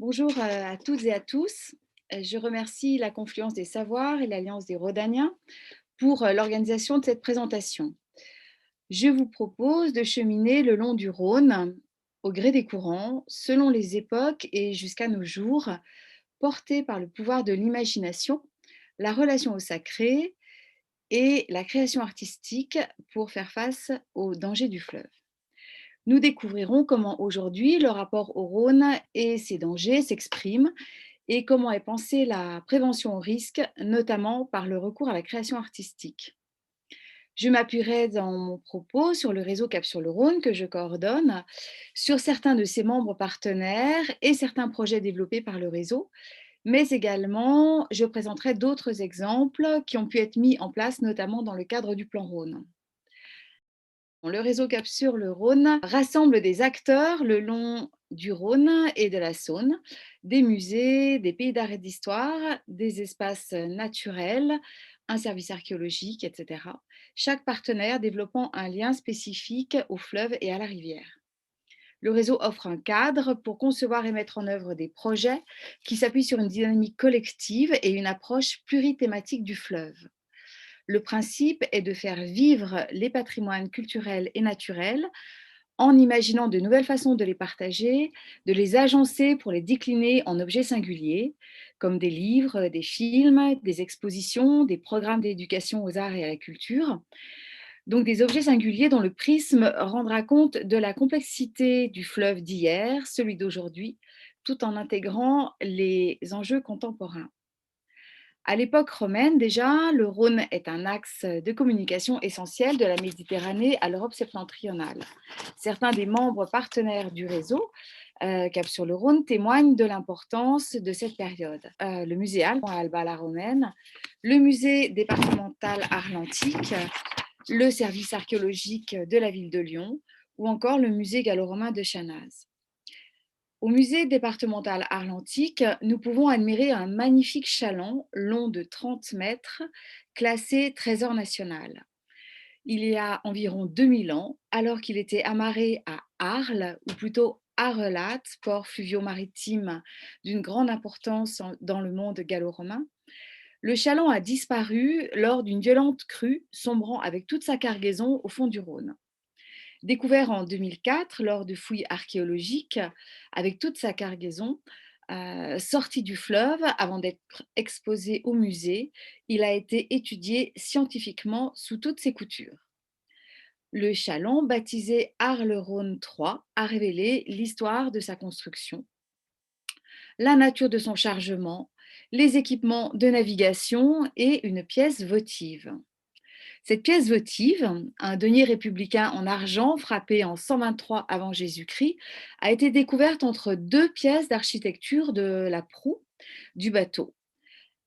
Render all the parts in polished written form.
Bonjour à toutes et à tous. Je remercie la Confluence des Savoirs et l'Alliance des Rhodaniens pour l'organisation de cette présentation. Je vous propose de cheminer le long du Rhône, au gré des courants, selon les époques et jusqu'à nos jours, portés par le pouvoir de l'imagination, la relation au sacré et la création artistique pour faire face aux dangers du fleuve. Nous découvrirons comment aujourd'hui le rapport au Rhône et ses dangers s'expriment et comment est pensée la prévention au risque, notamment par le recours à la création artistique. Je m'appuierai dans mon propos sur le réseau Cap sur le Rhône que je coordonne, sur certains de ses membres partenaires et certains projets développés par le réseau, mais également je présenterai d'autres exemples qui ont pu être mis en place notamment dans le cadre du plan Rhône. Le réseau Cap sur le Rhône rassemble des acteurs le long du Rhône et de la Saône, des musées, des pays d'art et d'histoire, des espaces naturels, un service archéologique, etc. Chaque partenaire développant un lien spécifique au fleuve et à la rivière. Le réseau offre un cadre pour concevoir et mettre en œuvre des projets qui s'appuient sur une dynamique collective et une approche plurithématique du fleuve. Le principe est de faire vivre les patrimoines culturels et naturels en imaginant de nouvelles façons de les partager, de les agencer pour les décliner en objets singuliers, comme des livres, des films, des expositions, des programmes d'éducation aux arts et à la culture. Donc des objets singuliers dont le prisme rendra compte de la complexité du fleuve d'hier, celui d'aujourd'hui, tout en intégrant les enjeux contemporains. À l'époque romaine, déjà, le Rhône est un axe de communication essentiel de la Méditerranée à l'Europe septentrionale. Certains des membres partenaires du réseau Cap sur le Rhône témoignent de l'importance de cette période. Le musée Alpes à Alba la Romaine, le musée départemental Arlantique, le service archéologique de la ville de Lyon ou encore le musée gallo-romain de Chanaz. Au musée départemental Arlantique, nous pouvons admirer un magnifique chaland long de 30 mètres, classé trésor national. Il y a environ 2000 ans, alors qu'il était amarré à Arles, ou plutôt Arelat, port fluvio-maritime d'une grande importance dans le monde gallo-romain, le chaland a disparu lors d'une violente crue, sombrant avec toute sa cargaison au fond du Rhône. Découvert en 2004 lors de fouilles archéologiques avec toute sa cargaison, sorti du fleuve avant d'être exposé au musée, il a été étudié scientifiquement sous toutes ses coutures. Le chaland, baptisé Arles-Rhône III, a révélé l'histoire de sa construction, la nature de son chargement, les équipements de navigation et une pièce votive. Cette pièce votive, un denier républicain en argent frappé en 123 avant Jésus-Christ, a été découverte entre deux pièces d'architecture de la proue du bateau.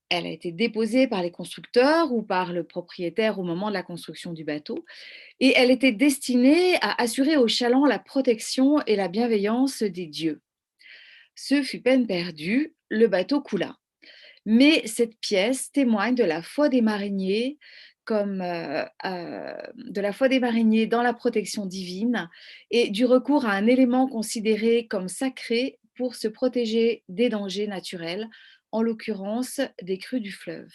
Elle a été déposée par les constructeurs ou par le propriétaire au moment de la construction du bateau et elle était destinée à assurer au chaland la protection et la bienveillance des dieux. Ce fut peine perdue, le bateau coula. Mais cette pièce témoigne de la foi des mariniers de la foi des mariniers dans la protection divine et du recours à un élément considéré comme sacré pour se protéger des dangers naturels, en l'occurrence des crues du fleuve.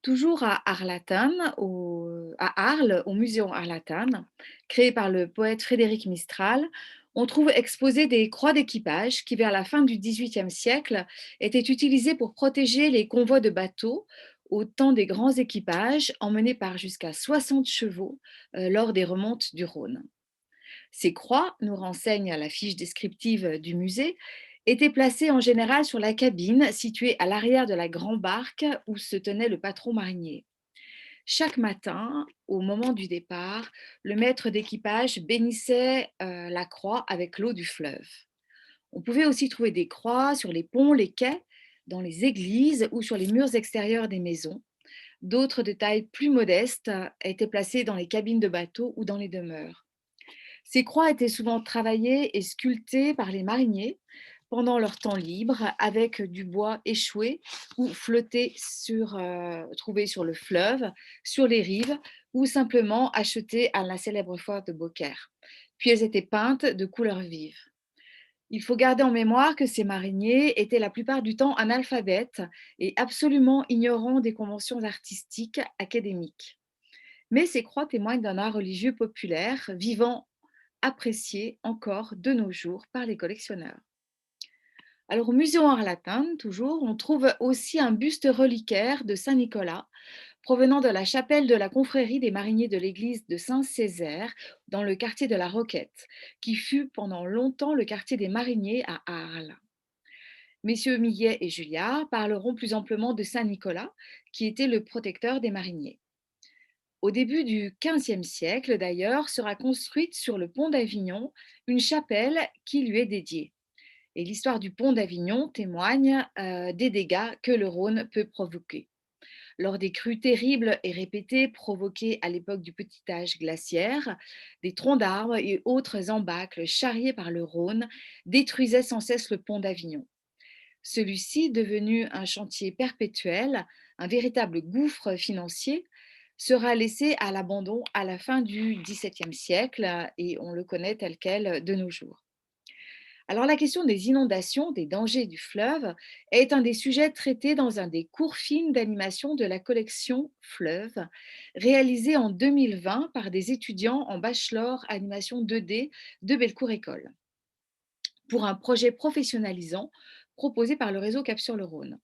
Toujours à Arlatan, à Arles, au Muséum Arlatan, créé par le poète Frédéric Mistral, on trouve exposées des croix d'équipage qui, vers la fin du XVIIIe siècle, étaient utilisées pour protéger les convois de bateaux au temps des grands équipages emmenés par jusqu'à 60 chevaux lors des remontes du Rhône. Ces croix, nous renseigne la fiche descriptive du musée, étaient placées en général sur la cabine située à l'arrière de la grande barque où se tenait le patron marinier. Chaque matin, au moment du départ, le maître d'équipage bénissait la croix avec l'eau du fleuve. On pouvait aussi trouver des croix sur les ponts, les quais, dans les églises ou sur les murs extérieurs des maisons. D'autres de taille plus modeste étaient placées dans les cabines de bateaux ou dans les demeures. Ces croix étaient souvent travaillées et sculptées par les mariniers pendant leur temps libre avec du bois échoué ou trouvé sur le fleuve, sur les rives ou simplement acheté à la célèbre foire de Beaucaire. Puis elles étaient peintes de couleurs vives. Il faut garder en mémoire que ces mariniers étaient la plupart du temps analphabètes et absolument ignorants des conventions artistiques académiques. Mais ces croix témoignent d'un art religieux populaire, vivant, apprécié encore de nos jours par les collectionneurs. Alors au musée Arlatane, toujours, on trouve aussi un buste reliquaire de Saint Nicolas provenant de la chapelle de la confrérie des mariniers de l'église de Saint-Césaire dans le quartier de la Roquette, qui fut pendant longtemps le quartier des mariniers à Arles. Messieurs Millet et Julliard parleront plus amplement de Saint Nicolas, qui était le protecteur des mariniers. Au début du XVe siècle, d'ailleurs, sera construite sur le pont d'Avignon une chapelle qui lui est dédiée. Et l'histoire du pont d'Avignon témoigne des dégâts que le Rhône peut provoquer. Lors des crues terribles et répétées provoquées à l'époque du petit âge glaciaire, des troncs d'arbres et autres embâcles charriés par le Rhône détruisaient sans cesse le pont d'Avignon. Celui-ci, devenu un chantier perpétuel, un véritable gouffre financier, sera laissé à l'abandon à la fin du XVIIe siècle et on le connaît tel quel de nos jours. Alors la question des inondations, des dangers du fleuve, est un des sujets traités dans un des courts films d'animation de la collection Fleuve, réalisé en 2020 par des étudiants en bachelor animation 2D de Belcourt École, pour un projet professionnalisant proposé par le réseau Cap sur le Rhône.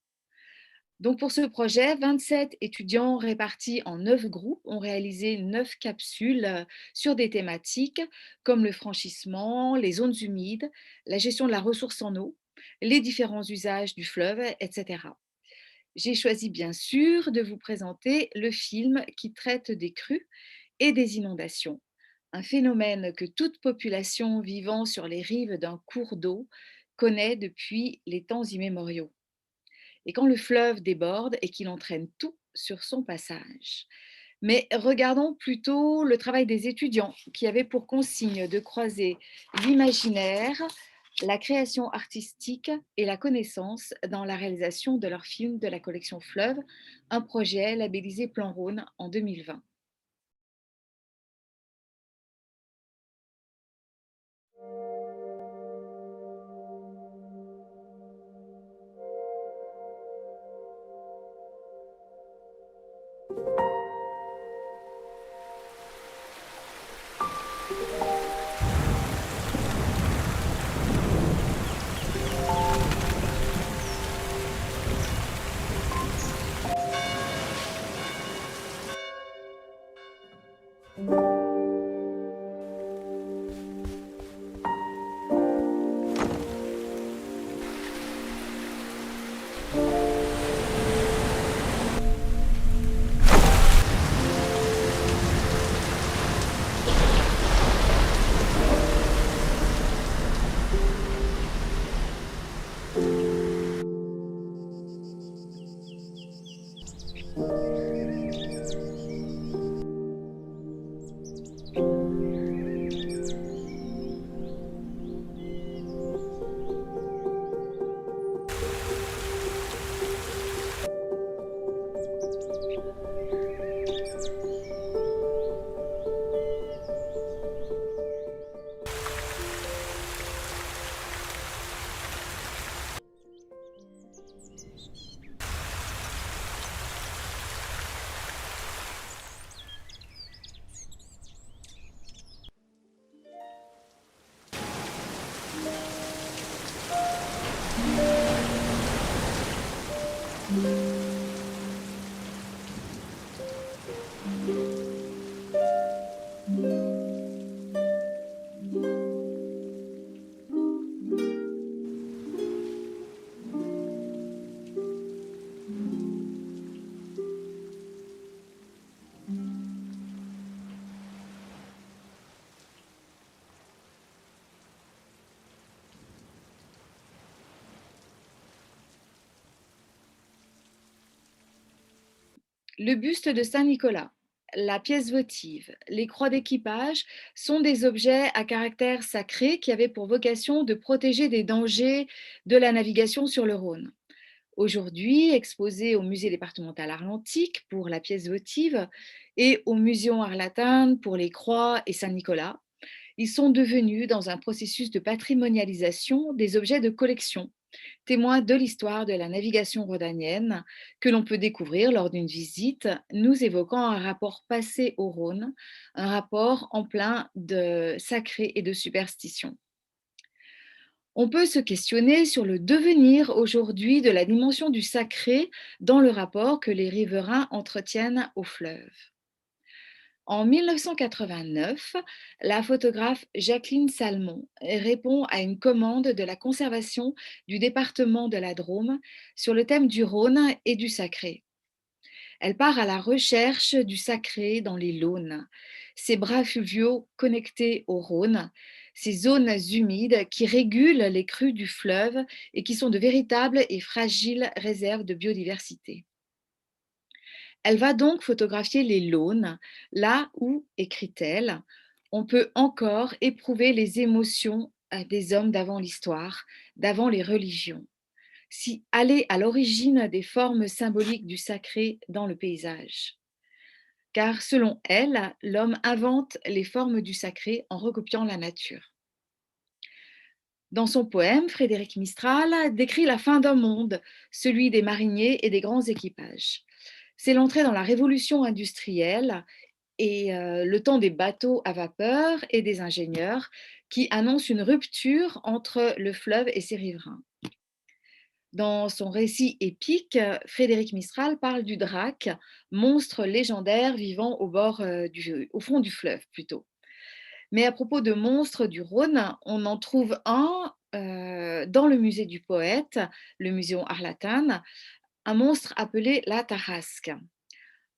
Donc pour ce projet, 27 étudiants répartis en 9 groupes ont réalisé 9 capsules sur des thématiques comme le franchissement, les zones humides, la gestion de la ressource en eau, les différents usages du fleuve, etc. J'ai choisi bien sûr de vous présenter le film qui traite des crues et des inondations, un phénomène que toute population vivant sur les rives d'un cours d'eau connaît depuis les temps immémoriaux. Et quand le fleuve déborde et qu'il entraîne tout sur son passage. Mais regardons plutôt le travail des étudiants qui avaient pour consigne de croiser l'imaginaire, la création artistique et la connaissance dans la réalisation de leur film de la collection Fleuve, un projet labellisé Plan Rhône en 2020. Le buste de Saint Nicolas, la pièce votive, les croix d'équipage sont des objets à caractère sacré qui avaient pour vocation de protéger des dangers de la navigation sur le Rhône. Aujourd'hui, exposés au musée départemental Arlantique pour la pièce votive et au musée Arlatane pour les croix et Saint-Nicolas, Ils sont devenus, dans un processus de patrimonialisation, des objets de collection, témoins de l'histoire de la navigation rhodanienne que l'on peut découvrir lors d'une visite, nous évoquant un rapport passé au Rhône, un rapport en plein de sacré et de superstition. On peut se questionner sur le devenir aujourd'hui de la dimension du sacré dans le rapport que les riverains entretiennent au fleuve. En 1989, la photographe Jacqueline Salmon répond à une commande de la conservation du département de la Drôme sur le thème du Rhône et du sacré. Elle part à la recherche du sacré dans les Launes, ces bras fluviaux connectés au Rhône, ces zones humides qui régulent les crues du fleuve et qui sont de véritables et fragiles réserves de biodiversité. Elle va donc photographier les Launes, là où, écrit-elle, on peut encore éprouver les émotions des hommes d'avant l'histoire, d'avant les religions. Si aller à l'origine des formes symboliques du sacré dans le paysage. Car selon elle, l'homme invente les formes du sacré en recopiant la nature. Dans son poème, Frédéric Mistral décrit la fin d'un monde, celui des mariniers et des grands équipages. C'est l'entrée dans la révolution industrielle et le temps des bateaux à vapeur et des ingénieurs qui annonce une rupture entre le fleuve et ses riverains. Dans son récit épique, Frédéric Mistral parle du drac, monstre légendaire vivant au fond du fleuve plutôt. Mais à propos de monstres du Rhône, on en trouve un dans le musée du poète, le Muséum Arlatane, un monstre appelé la Tarasque.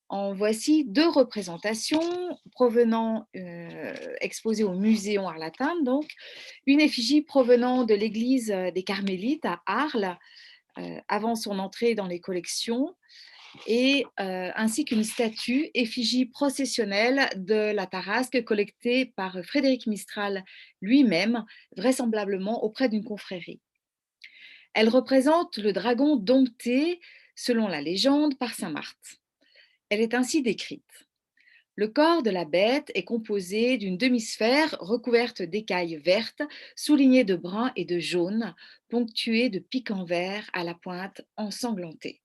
En voici deux représentations exposées au Muséum Arlatane, donc une effigie provenant de l'église des Carmélites à Arles, avant son entrée dans les collections, ainsi qu'une statue effigie processionnelle de la Tarasque collectée par Frédéric Mistral lui-même, vraisemblablement auprès d'une confrérie. Elle représente le dragon dompté, selon la légende, par saint Marthe. Elle est ainsi décrite. Le corps de la bête est composé d'une demi-sphère recouverte d'écailles vertes, soulignées de brun et de jaune, ponctuée de pics en vert à la pointe ensanglantée.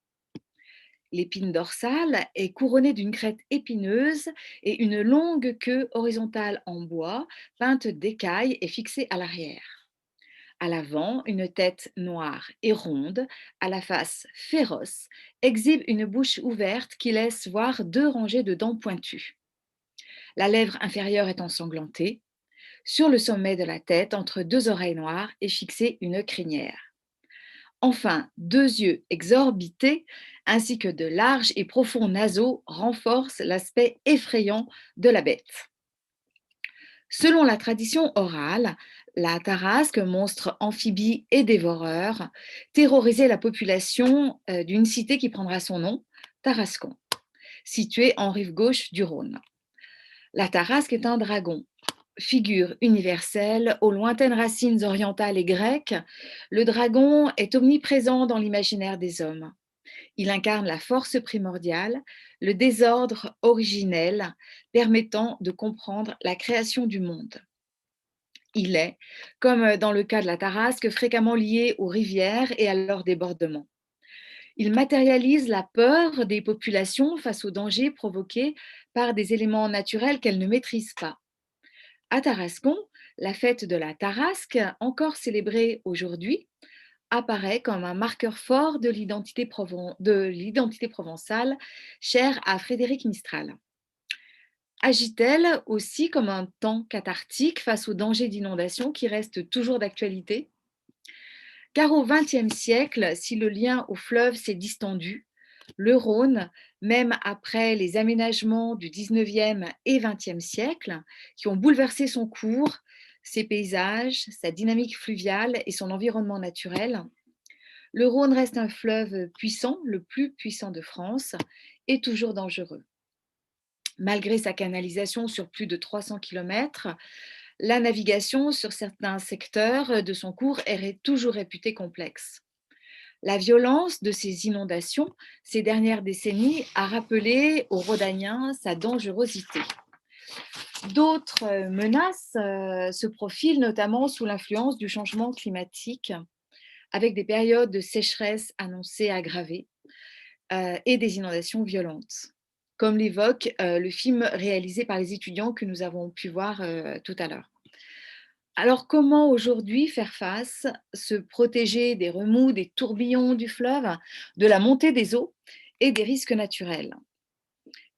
L'épine dorsale est couronnée d'une crête épineuse et une longue queue horizontale en bois, peinte d'écailles et fixée à l'arrière. À l'avant, une tête noire et ronde, à la face féroce, exhibe une bouche ouverte qui laisse voir deux rangées de dents pointues. La lèvre inférieure est ensanglantée. Sur le sommet de la tête, entre deux oreilles noires, est fixée une crinière. Enfin, deux yeux exorbités, ainsi que de larges et profonds naseaux renforcent l'aspect effrayant de la bête. Selon la tradition orale, la Tarasque, monstre amphibie et dévoreur, terrorisait la population d'une cité qui prendra son nom, Tarascon, située en rive gauche du Rhône. La Tarasque est un dragon. Figure universelle aux lointaines racines orientales et grecques, le dragon est omniprésent dans l'imaginaire des hommes. Il incarne la force primordiale, le désordre originel, permettant de comprendre la création du monde. Il est, comme dans le cas de la Tarasque, fréquemment lié aux rivières et à leur débordement. Il matérialise la peur des populations face aux dangers provoqués par des éléments naturels qu'elles ne maîtrisent pas. À Tarascon, la fête de la Tarasque, encore célébrée aujourd'hui, apparaît comme un marqueur fort de l'identité provençale chère à Frédéric Mistral. Agit-elle aussi comme un temps cathartique face aux dangers d'inondation qui restent toujours d'actualité? Car au XXe siècle, si le lien au fleuve s'est distendu, le Rhône, même après les aménagements du XIXe et XXe siècle, qui ont bouleversé son cours, ses paysages, sa dynamique fluviale et son environnement naturel, le Rhône reste un fleuve puissant, le plus puissant de France, et toujours dangereux. Malgré sa canalisation sur plus de 300 km, la navigation sur certains secteurs de son cours est toujours réputée complexe. La violence de ces inondations ces dernières décennies a rappelé aux Rhodaniens sa dangerosité. D'autres menaces se profilent notamment sous l'influence du changement climatique, avec des périodes de sécheresse annoncées aggravées et des inondations violentes, comme l'évoque le film réalisé par les étudiants que nous avons pu voir tout à l'heure. Alors comment aujourd'hui faire face, se protéger des remous, des tourbillons du fleuve, de la montée des eaux et des risques naturels?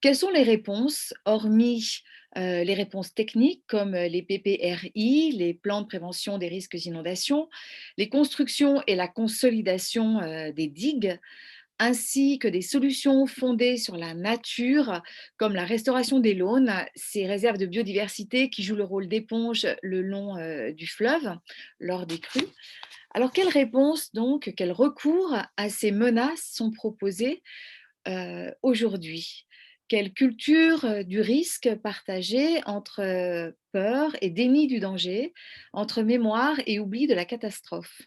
Quelles sont les réponses, hormis les réponses techniques comme les PPRI, les plans de prévention des risques d'inondation, les constructions et la consolidation des digues, ainsi que des solutions fondées sur la nature, comme la restauration des launes, ces réserves de biodiversité qui jouent le rôle d'éponge le long du fleuve lors des crues. Alors, quelles réponses donc, quels recours à ces menaces sont proposés aujourd'hui? Quelle culture du risque partagée entre peur et déni du danger, entre mémoire et oubli de la catastrophe?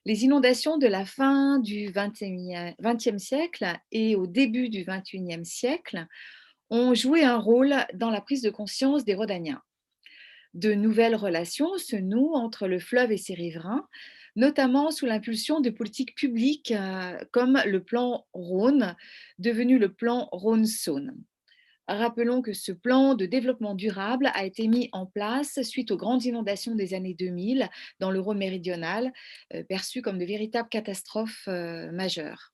Les inondations de la fin du XXe siècle et au début du XXIe siècle ont joué un rôle dans la prise de conscience des Rhodaniens. De nouvelles relations se nouent entre le fleuve et ses riverains, notamment sous l'impulsion de politiques publiques comme le plan Rhône, devenu le plan Rhône-Saône. Rappelons que ce plan de développement durable a été mis en place suite aux grandes inondations des années 2000 dans l'Euro méridional, perçues comme de véritables catastrophes majeures.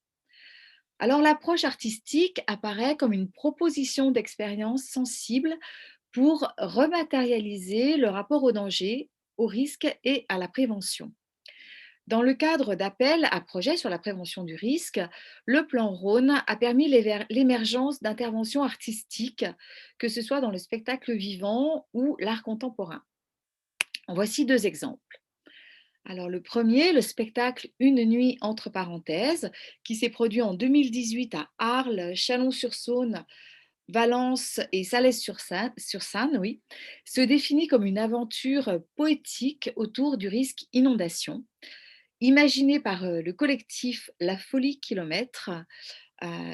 Alors l'approche artistique apparaît comme une proposition d'expérience sensible pour rematérialiser le rapport au danger, au risque et à la prévention. Dans le cadre d'appels à projets sur la prévention du risque, le plan Rhône a permis l'émergence d'interventions artistiques, que ce soit dans le spectacle vivant ou l'art contemporain. En voici deux exemples. Alors le premier, le spectacle Une nuit entre parenthèses, qui s'est produit en 2018 à Arles, Chalon-sur-Saône, Valence et Salès-sur-Sanne, oui, se définit comme une aventure poétique autour du risque inondation. Imaginé par le collectif La Folie Kilomètre,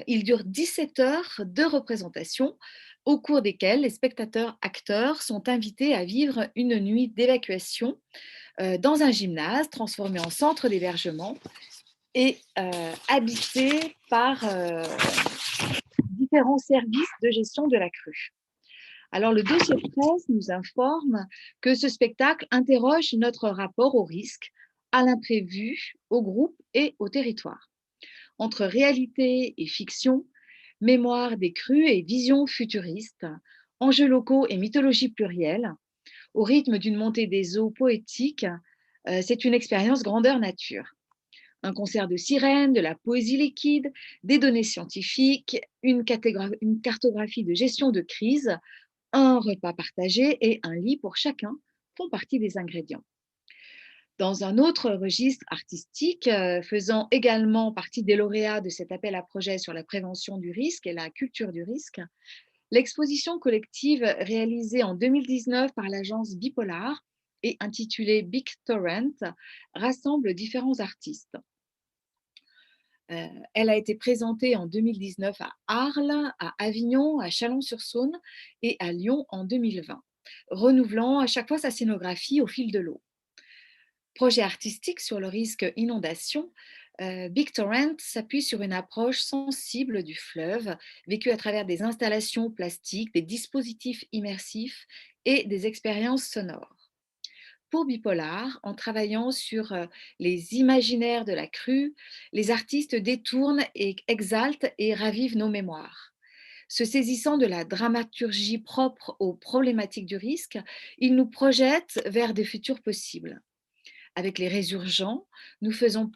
il dure 17 heures de représentation au cours desquelles les spectateurs-acteurs sont invités à vivre une nuit d'évacuation dans un gymnase transformé en centre d'hébergement et habité par différents services de gestion de la crue. Alors le dossier de presse nous informe que ce spectacle interroge notre rapport au risque, à l'imprévu, au groupe et au territoire. Entre réalité et fiction, mémoire des crues et vision futuriste, enjeux locaux et mythologie plurielle, au rythme d'une montée des eaux poétique, c'est une expérience grandeur nature. Un concert de sirènes, de la poésie liquide, des données scientifiques, une cartographie de gestion de crise, un repas partagé et un lit pour chacun font partie des ingrédients. Dans un autre registre artistique, faisant également partie des lauréats de cet appel à projet sur la prévention du risque et la culture du risque, l'exposition collective réalisée en 2019 par l'agence Bipolar et intitulée Big Torrent rassemble différents artistes. Elle a été présentée en 2019 à Arles, à Avignon, à Chalon-sur-Saône et à Lyon en 2020, renouvelant à chaque fois sa scénographie au fil de l'eau. Projet artistique sur le risque inondation, Big Torrent s'appuie sur une approche sensible du fleuve, vécue à travers des installations plastiques, des dispositifs immersifs et des expériences sonores. Pour Bipolar, en travaillant sur les imaginaires de la crue, les artistes détournent et exaltent et ravivent nos mémoires. Se saisissant de la dramaturgie propre aux problématiques du risque, ils nous projettent vers des futurs possibles. Avec les résurgents, nous faisons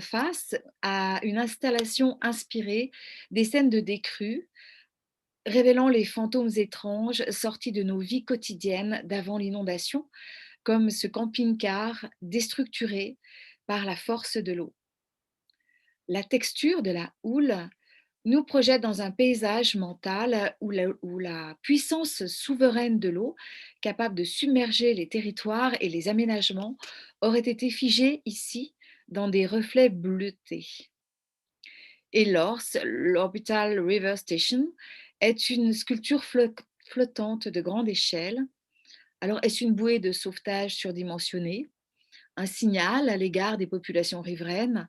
face à une installation inspirée des scènes de décrue, révélant les fantômes étranges sortis de nos vies quotidiennes d'avant l'inondation, comme ce camping-car déstructuré par la force de l'eau. La texture de la houle nous projette dans un paysage mental où la puissance souveraine de l'eau, capable de submerger les territoires et les aménagements, aurait été figée ici dans des reflets bleutés. Et l'Orbital River Station, est une sculpture flottante de grande échelle. Alors, est-ce une bouée de sauvetage surdimensionnée? Un signal à l'égard des populations riveraines?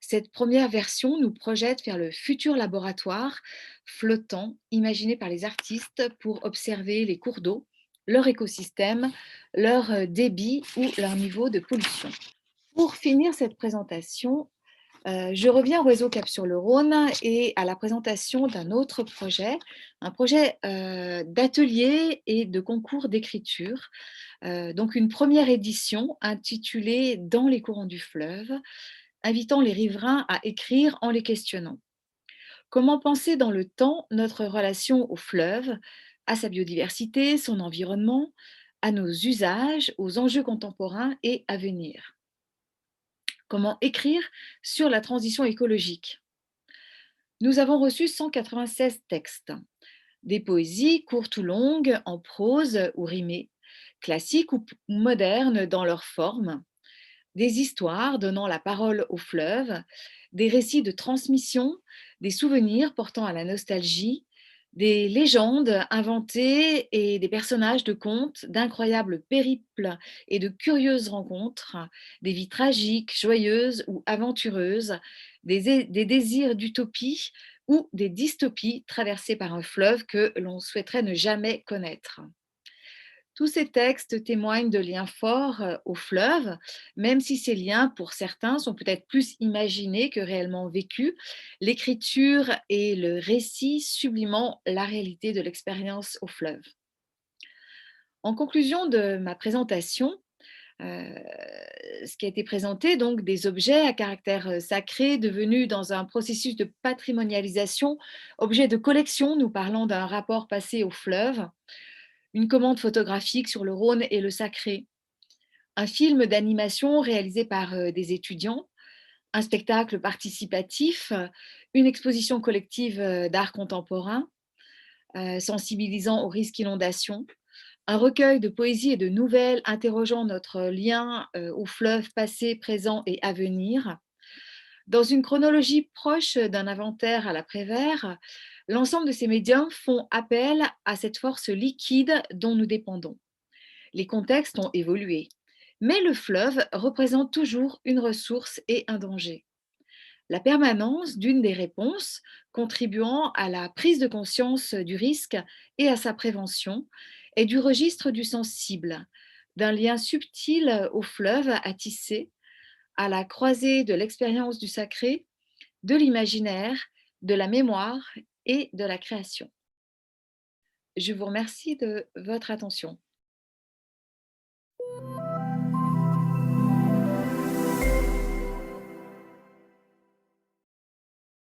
Cette première version nous projette vers le futur laboratoire flottant imaginé par les artistes pour observer les cours d'eau, leur écosystème, leur débit ou leur niveau de pollution. Pour finir cette présentation, je reviens au réseau Cap sur le Rhône et à la présentation d'un autre projet, un projet d'atelier et de concours d'écriture. Donc une première édition intitulée Dans les courants du fleuve, invitant les riverains à écrire en les questionnant. Comment penser dans le temps notre relation au fleuve, à sa biodiversité, son environnement, à nos usages, aux enjeux contemporains et à venir? Comment écrire sur la transition écologique? Nous avons reçu 196 textes, des poésies courtes ou longues, en prose ou rimées, classiques ou modernes dans leur forme, des histoires donnant la parole au fleuve, des récits de transmission, des souvenirs portant à la nostalgie, des légendes inventées et des personnages de contes, d'incroyables périples et de curieuses rencontres, des vies tragiques, joyeuses ou aventureuses, des désirs d'utopie ou des dystopies traversées par un fleuve que l'on souhaiterait ne jamais connaître. Tous ces textes témoignent de liens forts au fleuve, même si ces liens, pour certains, sont peut-être plus imaginés que réellement vécus. L'écriture et le récit sublimant la réalité de l'expérience au fleuve. En conclusion de ma présentation, euh, ce qui a été présenté, donc des objets à caractère sacré devenus dans un processus de patrimonialisation, objets de collection, nous parlons d'un rapport passé au fleuve, une commande photographique sur le Rhône et le Sacré, un film d'animation réalisé par des étudiants, un spectacle participatif, une exposition collective d'art contemporain, sensibilisant au risque inondation, un recueil de poésie et de nouvelles interrogeant notre lien au fleuve passé, présent et à venir. Dans une chronologie proche d'un inventaire à l'après-vert, l'ensemble de ces médiums font appel à cette force liquide dont nous dépendons. Les contextes ont évolué, mais le fleuve représente toujours une ressource et un danger. La permanence d'une des réponses contribuant à la prise de conscience du risque et à sa prévention est du registre du sensible, d'un lien subtil au fleuve à tisser, à la croisée de l'expérience du sacré, de l'imaginaire, de la mémoire et de la création. Je vous remercie de votre attention.